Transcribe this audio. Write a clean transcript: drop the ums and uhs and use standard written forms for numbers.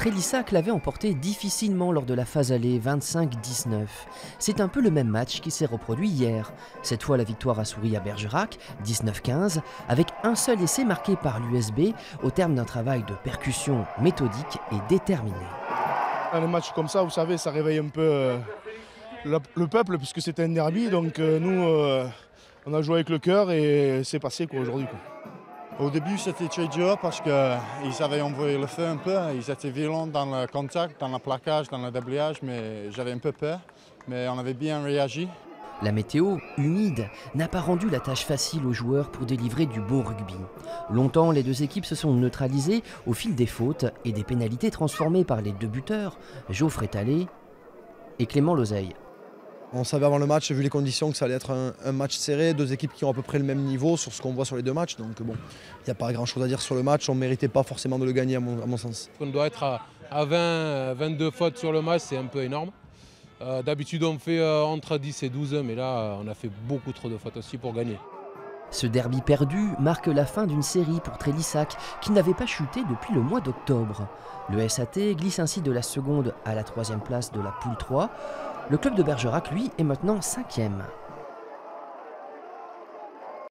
Trélissac l'avait emporté difficilement lors de la phase aller 25-19. C'est un peu le même match qui s'est reproduit hier. Cette fois, la victoire a souri à Bergerac, 19-15, avec un seul essai marqué par l'USB au terme d'un travail de percussion méthodique et déterminé. Dans les matchs comme ça, vous savez, ça réveille un peu le peuple puisque c'était un derby. Donc nous, on a joué avec le cœur et c'est passé aujourd'hui. Au début, c'était très dur parce qu'ils avaient envoyé le feu un peu. Ils étaient violents dans le contact, dans le plaquage, dans le déblayage, mais j'avais un peu peur. Mais on avait bien réagi. La météo, humide, n'a pas rendu la tâche facile aux joueurs pour délivrer du beau rugby. Longtemps, les deux équipes se sont neutralisées au fil des fautes et des pénalités transformées par les deux buteurs, Geoffrey Talley et Clément Lozeille. On savait avant le match, vu les conditions, que ça allait être un match serré, deux équipes qui ont à peu près le même niveau sur ce qu'on voit sur les deux matchs. Donc bon, il n'y a pas grand chose à dire sur le match, on ne méritait pas forcément de le gagner à mon sens. On doit être à 20, 22 fautes sur le match, c'est un peu énorme. D'habitude on fait entre 10 et 12, mais là on a fait beaucoup trop de fautes aussi pour gagner. Ce derby perdu marque la fin d'une série pour Trélissac qui n'avait pas chuté depuis le mois d'octobre. Le SAT glisse ainsi de la seconde à la troisième place de la poule 3. Le club de Bergerac, lui, est maintenant 5e.